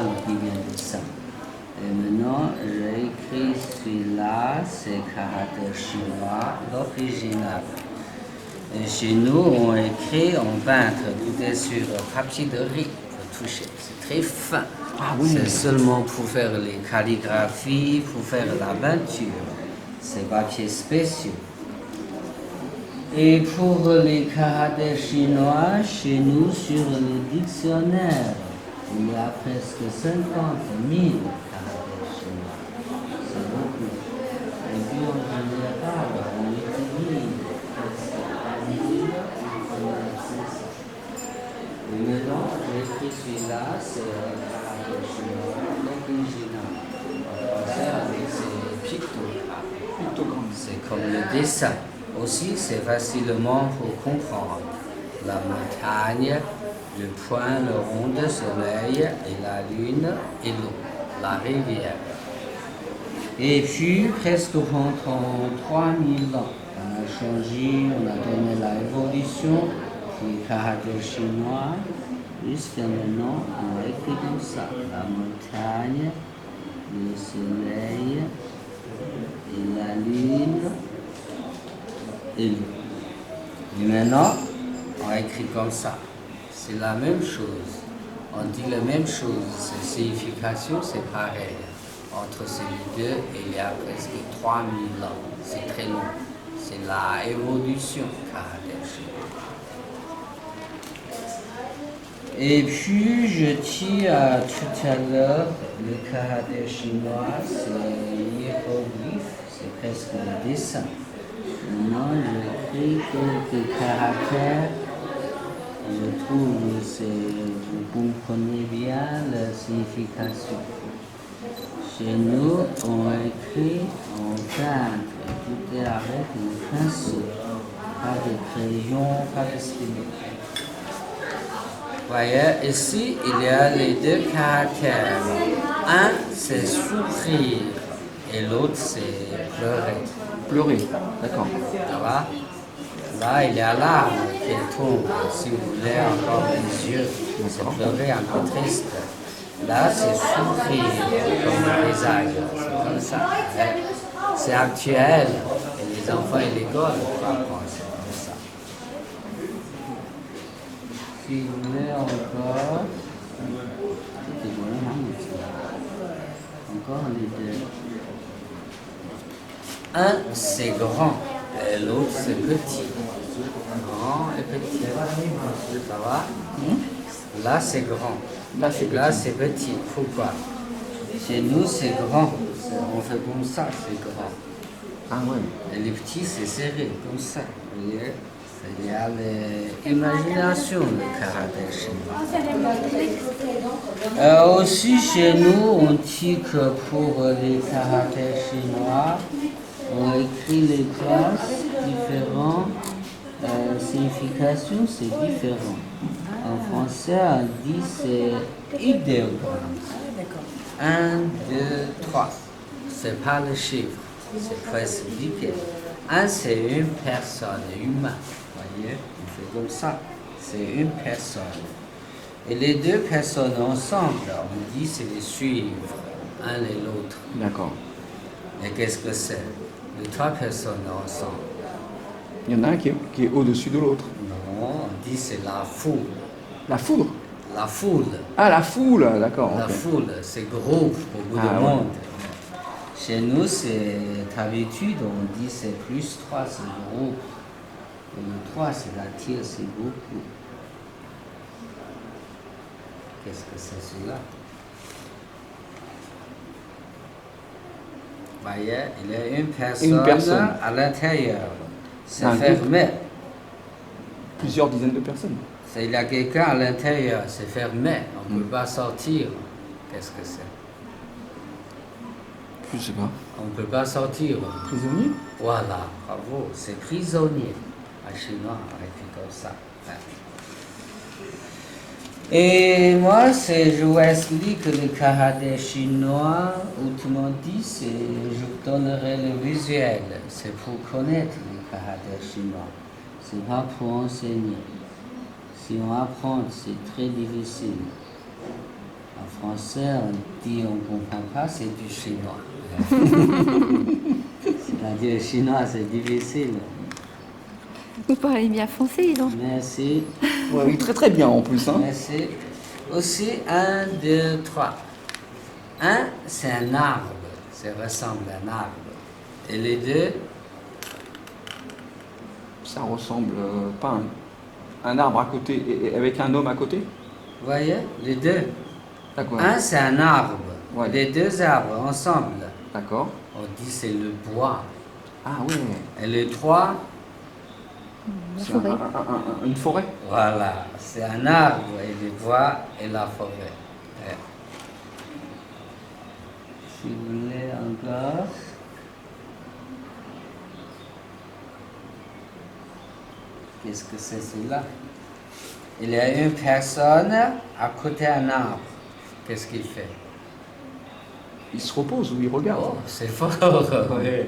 langue qui vient de ça. Et maintenant, j'ai écrit celui-là, c'est caractère chinois, l'original. Et chez nous, on écrit, on peintre tout est sur papier de riz pour toucher. C'est très fin. Ah oui. C'est seulement pour faire les calligraphies, pour faire la peinture. C'est papier spéciaux. Et pour les caractères chinois, chez nous, sur le dictionnaire, il y a presque 50 000 caractères chinois. C'est beaucoup. Et puis en général, on utilise presque 1 000 pour et maintenant, j'ai écrit celui-là, c'est un caractère chinois, l'original. En français, avec ses pictogrammes. C'est comme le dessin. Aussi, c'est facilement pour comprendre la montagne, le point, le rond de soleil et la lune et l'eau, la rivière. Et puis, presque pendant 3000 ans, on a changé, on a donné l'évolution du caractère chinois. Jusqu'à maintenant, on écrit comme ça, la montagne, le soleil et la lune. Et maintenant, on écrit comme ça. C'est la même chose. On dit la même chose. Sa signification, c'est pareil. Entre ces deux, il y a presque 3000 ans. C'est très long. C'est la évolution caractère chinois. Et puis, je dis tout à l'heure, le caractère chinois, c'est hiéroglyphe, c'est presque le dessin. Maintenant, j'écris quelques caractères. Je trouve que vous comprenez bien la signification. Chez nous, on écrit, on peint, tout est avec un pinceau. Pas de crayon, pas de stylo. Voyez, ici, il y a les deux caractères. Un, c'est sourire, et l'autre, c'est pleurer. Pleurer, d'accord. Ça va? Là, il y a l'arme qui tombe, si vous voulez, encore les yeux. C'est pleurer un peu triste. Là, c'est sourire, comme le visage. C'est comme ça. C'est actuel. Et les enfants et l'école, c'est comme ça. Si vous voulez encore, encore les deux. Un, c'est grand, et l'autre, c'est petit. Grand et petit. Ça va? Là, c'est grand. Là, c'est petit. Pourquoi? Chez nous, c'est grand. On fait comme ça, c'est grand. Ah ouais. Et les petits, c'est serré, comme ça. Vous voyez? Il y a l'imagination, le caractère chinois. Aussi, chez nous, on dit que pour les caractères chinois, on écrit les classes différentes, signification c'est différent. En français, on dit c'est idéogramme. 1, 2, 3. C'est pas le chiffre, c'est presque indiqué. Un, c'est une personne humaine. Vous voyez, on fait comme ça. C'est une personne. Et les deux personnes ensemble, on dit c'est les suivre, un et l'autre. D'accord. Et qu'est-ce que c'est? Les trois personnes ensemble. Il y en a un qui est au-dessus de l'autre. Non, on dit c'est la foule. La foudre? La foule. Ah, la foule, d'accord. La ok. foule, c'est groupe, beaucoup de ouais. monde. Chez nous, c'est d'habitude, on dit c'est plus 3, c'est groupe. Et le 3, c'est la tire, c'est beaucoup. Qu'est-ce que c'est celui-là? Vous voyez, il y a une personne à l'intérieur. C'est fermé. Plusieurs dizaines de personnes. Il y a quelqu'un à l'intérieur, c'est fermé. On ne peut pas sortir. Qu'est-ce que c'est? Je sais pas. On ne peut pas sortir. Prisonnier? Voilà, bravo, c'est prisonnier. En chinois, on écrit comme ça. Et moi, je vous explique le karaté chinois. Autrement dit, je vous donnerai le visuel. C'est pour connaître le karaté chinois. C'est pas pour enseigner. Si on apprend, c'est très difficile. En français, on dit on ne comprend pas, c'est du chinois. C'est-à-dire le chinois, c'est difficile. Vous parlez bien français, dis donc. Merci. Ouais, oui, très très bien en plus. Hein. Merci. Aussi, 1, 2, 3. 1, c'est un arbre. Ça ressemble à un arbre. Et les deux, Ça ressemble pas un arbre à côté et avec un homme à côté. vous voyez, les deux. D'accord. 1, c'est un arbre. Ouais. Les deux arbres ensemble, D'accord. on dit c'est le bois. Ah ouais. Et les 3, La C'est forêt. une forêt. voilà, c'est un arbre et le bois et la forêt. Ouais. Si vous voulez encore. Qu'est-ce que c'est celui-là? Il y a une personne à côté d'un arbre. Qu'est-ce qu'il fait? Il se repose ou il regarde. Oh, c'est fort, oui.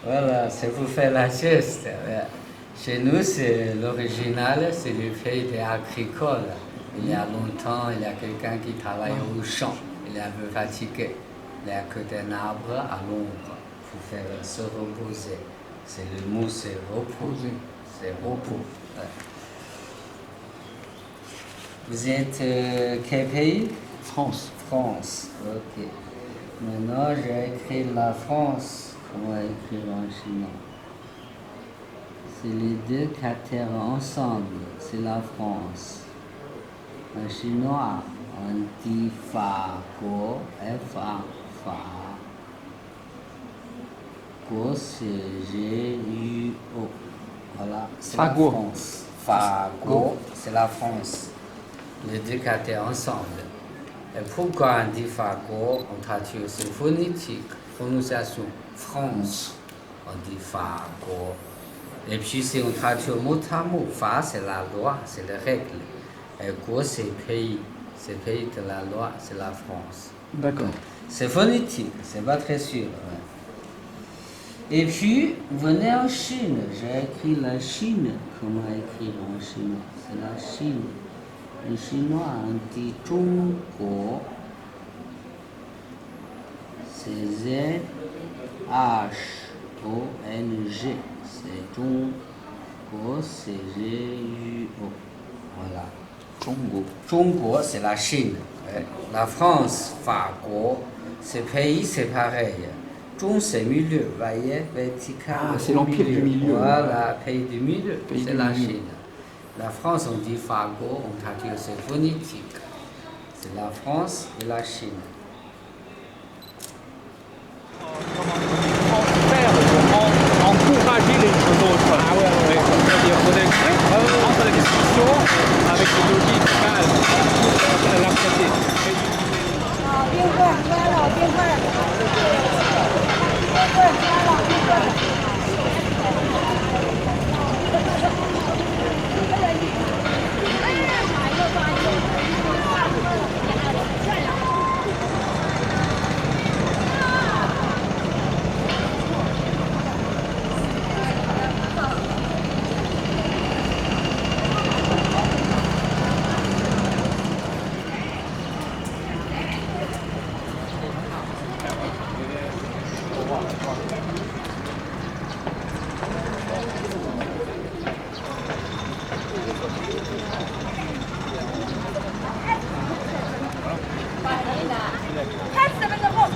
Voilà, c'est pour faire la sieste. Ouais. Chez nous, c'est l'original, c'est le fait agricole. Il y a longtemps, il y a quelqu'un qui travaille au champ. Il est un peu fatigué. Il est à côté d'un arbre à l'ombre pour faire se reposer. C'est le mot, c'est repos. Reposer. C'est repos. Ouais. Vous êtes quel pays? France. France, ok. Maintenant, j'ai écrit la France. Comment écrire en chinois? C'est les deux caractères ensemble. C'est la France. En chinois, on dit fa, go, fa, fa. Go, c'est G-U-O. Voilà, c'est la Fago. France. Fago, c'est la France. Les deux caractères ensemble. Et pourquoi on dit Fago? On traduit, c'est phonétique, prononciation, France. On dit Fago. Et puis si on traduit mot à mot, Fa c'est la loi, c'est les règles. Et Go c'est pays de la loi, c'est la France. D'accord. C'est phonétique, c'est pas très sûr. Ouais. Et puis, venez en Chine. J'ai écrit la Chine. Comment écrire en chinois? C'est la Chine. En chinois, on dit Zhongguo. C'est Z-H-O-N-G. C'est Zhongguo, c'est G-U-O. Voilà. Congo. Zhongguo, c'est la Chine. Ouais. La France,法国, ces pays, c'est pareil. Zhong, c'est milieu, voyez, vertical. Ah, c'est l'empire du milieu. Voilà, pays du milieu, Pays c'est du la milieu. Chine. La France, on dit Fago, on traduit, c'est phonétique. C'est la France et la Chine. Encourager les autres. Ah ouais, ouais. C'est-à-dire entre la discussion avec une logique calme, l'accepter. 老冰棍，来老冰棍，冰棍，来老冰棍。看什么都好。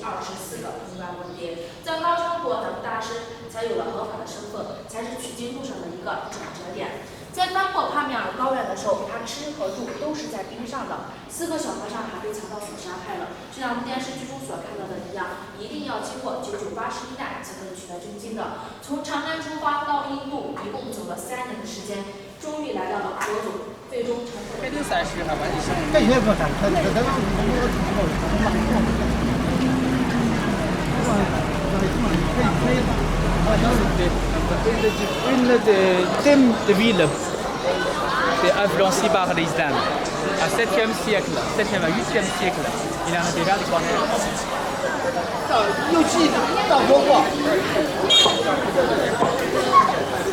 24个通关文牒。在高超过咱们大师才有了合法的身份，才是取经路上的一个转折点。在翻过帕米尔高原的时候，他吃和住都是在冰上的。4个小和尚还被强盗所杀害了，就像电视剧中所看到的一样，一定要经过9981难才可以取得真经的。从长安出发到印度，一共走了3年的时间，终于来到了国祖，最终成功。肯定3时还晚一些。这些不干，Une des thèmes de ville est influencée par l'islam. À 7e siècle, 7e à 8e siècle, il y en a déjà des grands-mères. 又去到国过。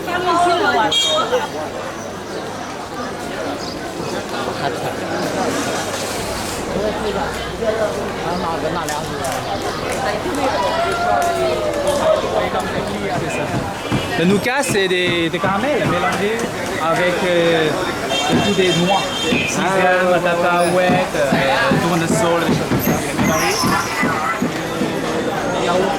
他们去了晚说了。Le nougat, c'est des caramels mélangés avec tout des noix. Sésame, cacahuètes, tournesol, des choses comme ça. Mélangés. Yaourt.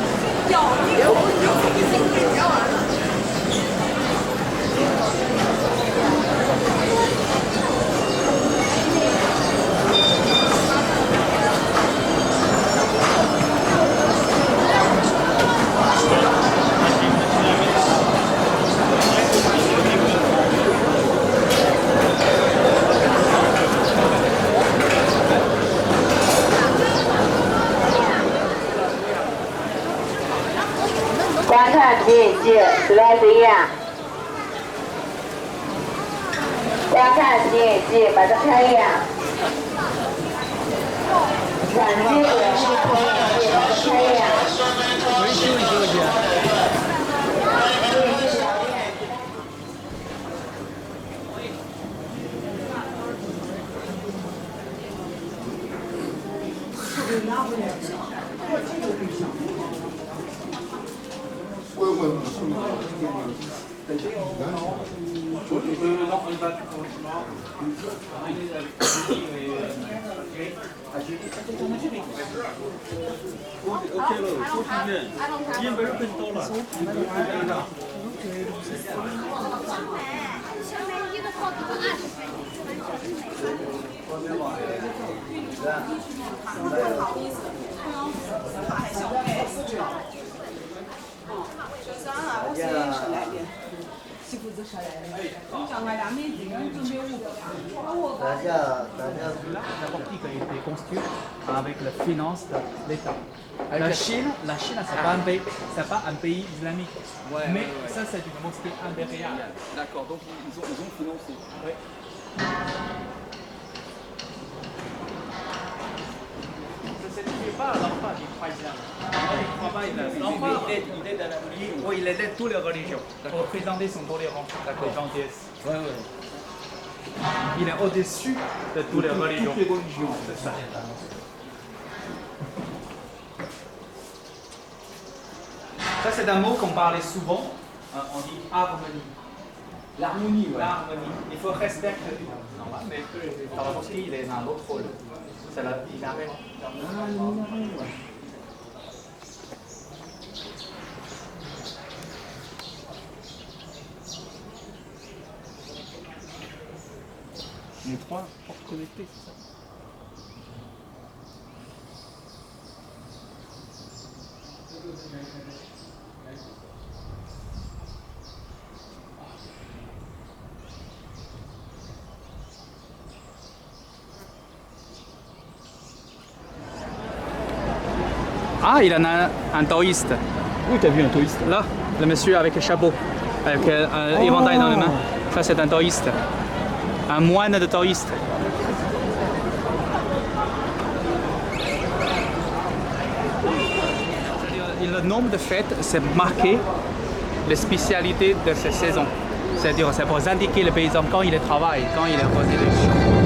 La portique a été construite avec la finance de l'État. La Chine, c'est pas un pays islamique. Mais ça, c'est une mosquée impériale. D'accord, donc ils ont financé. Oui. Je ne certifie pas l'enfant qui croit islam. Il ne croit pas islam. L'enfant, il aide toutes les religions pour présenter son tolérance aux gentillesses. Ouais, ouais. Il est au-dessus de toutes les religions. Toutes les religions. C'est ça. Ça, c'est un mot qu'on parlait souvent. On dit harmonie. L'harmonie, ouais. L'harmonie. Il faut respecter. Normal, mais dans la mosquée, il est dans un autre rôle. C'est la minaret. Les 3 portes connectées, c'est ça. Ah, il en a un taoïste. Oui, t'as vu un taoïste. Là, le monsieur avec le chapeau, avec un éventail dans les mains. Ça, c'est un taoïste. Un moine de taoïste. Le nombre de fêtes, c'est marqué les spécialités de ces saisons. C'est-à-dire, c'est pour indiquer le paysan quand il travaille, quand il est posé les champs.